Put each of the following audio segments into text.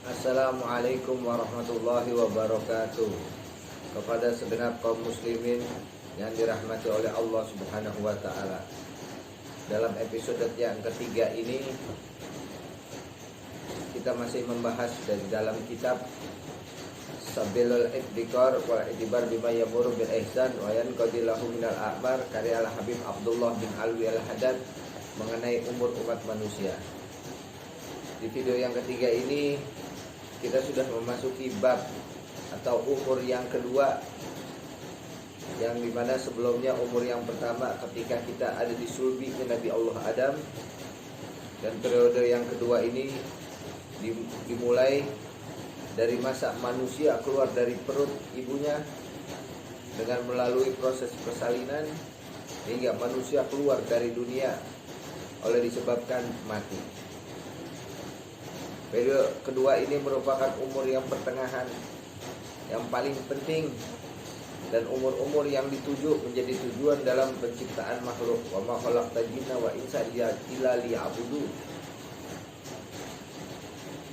Assalamualaikum warahmatullahi wabarakatuh. Kepada segenap kaum muslimin yang dirahmati oleh Allah Subhanahu wa taala. Dalam episode yang ketiga ini kita masih membahas dari dalam kitab Sabilul Ibtikar wal I'tibar bima yamuru bil ihsan wa yanqadi lahu minal a'mar karya Al-Habib Abdullah bin Alwi Al-Haddad mengenai umur umat manusia. Di video yang ketiga ini kita sudah memasuki bab atau umur yang kedua, yang dimana sebelumnya umur yang pertama ketika kita ada di sulbi Nabi Allah Adam, dan periode yang kedua ini dimulai dari masa manusia keluar dari perut ibunya dengan melalui proses persalinan hingga manusia keluar dari dunia oleh disebabkan mati. Periode kedua ini merupakan umur yang pertengahan yang paling penting dan umur-umur yang dituju menjadi tujuan dalam penciptaan makhluk. Wa ma khalaqtal jinna wa insa illa liya'budun.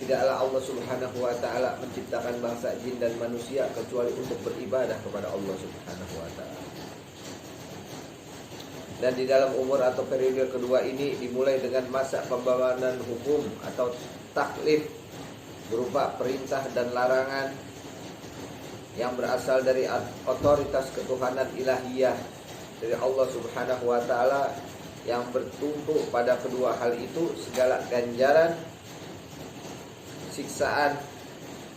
Tidaklah Allah Subhanahu wa taala menciptakan bangsa jin dan manusia kecuali untuk beribadah kepada Allah Subhanahu wa taala. Dan di dalam umur atau periode kedua ini dimulai dengan masa pembawanan hukum atau taklif berupa perintah dan larangan yang berasal dari otoritas ketuhanan ilahiyah dari Allah Subhanahu wa taala, yang bertumpu pada kedua hal itu segala ganjaran, siksaan,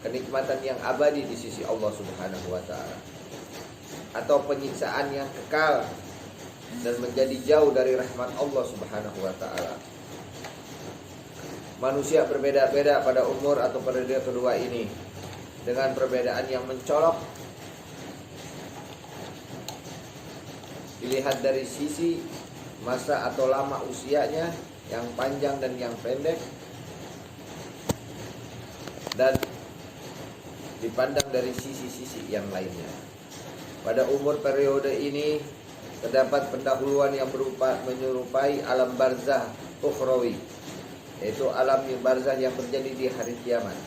kenikmatan yang abadi di sisi Allah Subhanahu wa taala, atau penyiksaan yang kekal dan menjadi jauh dari rahmat Allah Subhanahu wa taala. Manusia berbeda-beda pada umur atau periode kedua ini dengan perbedaan yang mencolok dilihat dari sisi masa atau lama usianya, yang panjang dan yang pendek, dan dipandang dari sisi-sisi yang lainnya. Pada umur periode ini terdapat pendahuluan yang menyerupai alam barzah ukhrawi, yaitu alam barzah yang terjadi di hari kiamat,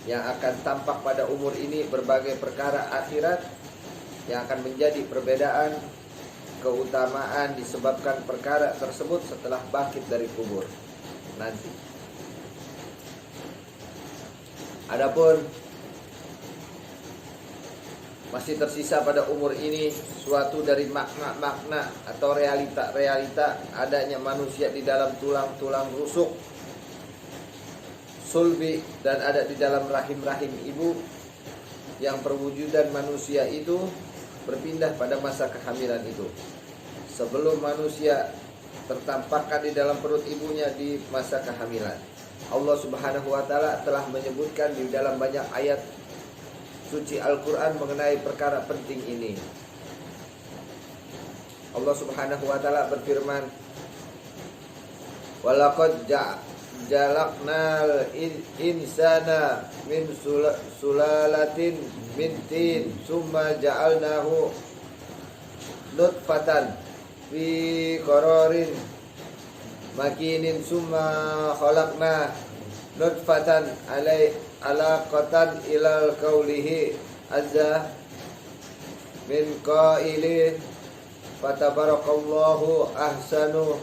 yang akan tampak pada umur ini berbagai perkara akhirat yang akan menjadi perbedaan keutamaan disebabkan perkara tersebut setelah bangkit dari kubur nanti. Adapun masih tersisa pada umur ini suatu dari makna-makna atau realita-realita adanya manusia di dalam tulang-tulang rusuk sulbi dan ada di dalam rahim-rahim ibu, yang perwujudan manusia itu berpindah pada masa kehamilan itu. Sebelum manusia tertampakkan di dalam perut ibunya di masa kehamilan, Allah Subhanahu wa taala telah menyebutkan di dalam banyak ayat suci Al-Quran mengenai perkara penting ini. Allah Subhanahu wa taala berfirman, walaqad jalaknal insana min sulalatin min tin summa ja'alnahu nutfatan fi qararin makinin summa khalaqna nutfatan alaqatan ilal qaulihi azza min qailin fatabarakallahu ahsanu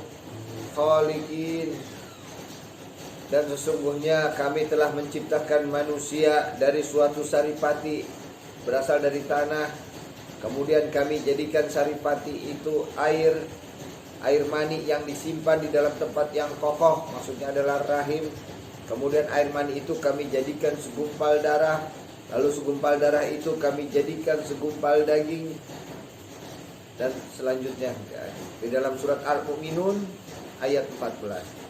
khaliqin. Dan sesungguhnya kami telah menciptakan manusia dari suatu saripati berasal dari tanah, kemudian kami jadikan saripati itu air mani yang disimpan di dalam tempat yang kokoh, maksudnya adalah rahim. Kemudian air mani itu kami jadikan segumpal darah, lalu segumpal darah itu kami jadikan segumpal daging, dan selanjutnya di dalam surat Al-Mu'minun ayat 14.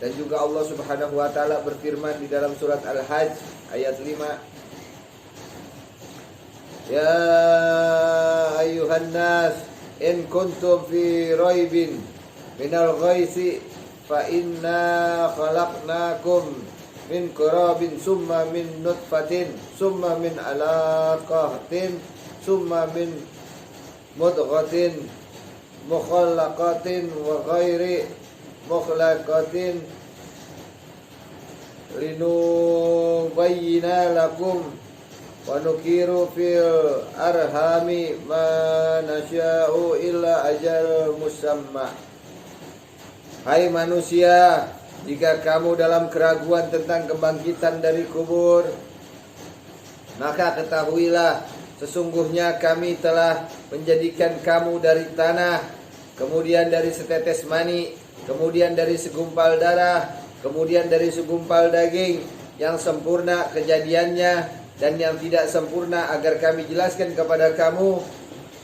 Dan juga Allah Subhanahu wa taala berfirman di dalam surat Al-Hajj ayat 5, ya ayuhan nas in kuntum fi raibin minal ghaisi fa inna khalaqnakum min qurabin summa min nutfatin summa min alaqatin summa min mudghatin mukhallaqatin wa ghairi mukhlaqatin linubaliyakum nubayyina lakum wa nukiru fil arhami ma nasya'u illa ajal musamma. Hai manusia, jika kamu dalam keraguan tentang kebangkitan dari kubur, maka ketahuilah sesungguhnya kami telah menjadikan kamu dari tanah, kemudian dari setetes mani, kemudian dari segumpal darah, kemudian dari segumpal daging, yang sempurna kejadiannya dan yang tidak sempurna agar kami jelaskan kepada kamu,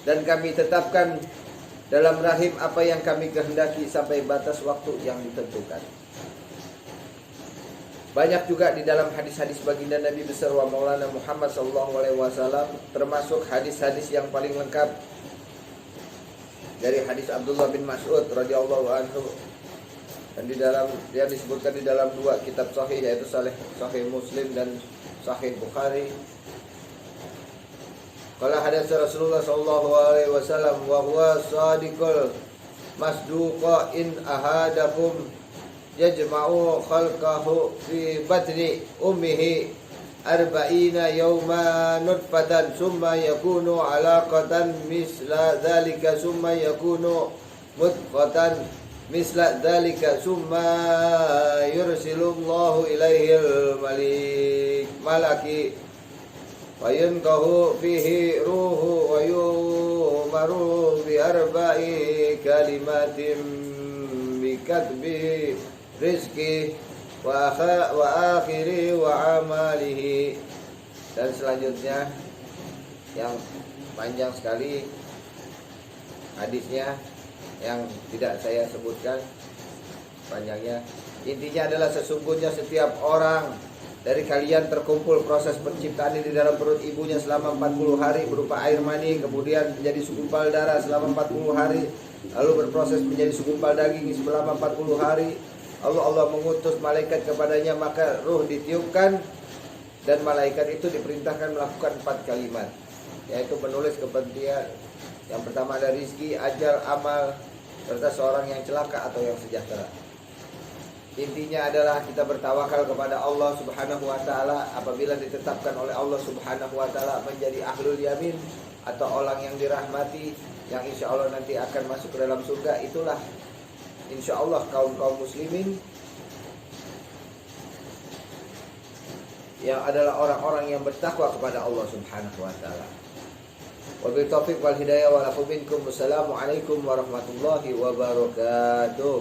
dan kami tetapkan dalam rahim apa yang kami kehendaki sampai batas waktu yang ditentukan. Banyak juga di dalam hadis-hadis baginda Nabi besar wa Maulana Muhammad SAW, termasuk hadis-hadis yang paling lengkap dari hadis Abdullah bin Mas'ud radhiyallahu anhu, dan dia disebutkan di dalam dua kitab sahih, yaitu Sahih Muslim dan Sahih Bukhari. Qala hadits Rasulullah sallallahu alaihi wasallam wa huwa shadiqul masduqa in ahadakum yajma'u khalqahu fi batni ummihi arba'ina yawma nutfatan summa yakunu alaqatan misla dhalika summa yakunu mudghatan misla dhalika summa yursilullahu ilaihil malaki wa yunqahu fihi ruhu wa yumaru bi arba'i kalimatin bi katbi rizki wa akhiri wa amalihi. Dan selanjutnya yang panjang sekali hadisnya yang tidak saya sebutkan panjangnya. Intinya adalah sesungguhnya setiap orang dari kalian terkumpul proses penciptaan di dalam perut ibunya selama 40 hari berupa air mani, kemudian menjadi segumpal darah selama 40 hari, lalu berproses menjadi segumpal daging selama 40 hari. Allah mengutus malaikat kepadanya, maka ruh ditiupkan, dan malaikat itu diperintahkan melakukan 4 kalimat, yaitu menulis kepentingan. Yang pertama ada rizki, ajal, amal, serta seorang yang celaka atau yang sejahtera. Intinya adalah kita bertawakal kepada Allah Subhanahu wa taala. Apabila ditetapkan oleh Allah Subhanahu wa taala menjadi ahlul yamin atau orang yang dirahmati, yang insya Allah nanti akan masuk ke dalam surga, itulah insya Allah kaum muslimin yang adalah orang-orang yang bertakwa kepada Allah Subhanahu wa taala. Wabillahi taufiq wal hidayah wa lakum minkum. Wassalamualaikum warahmatullahi wabarakatuh.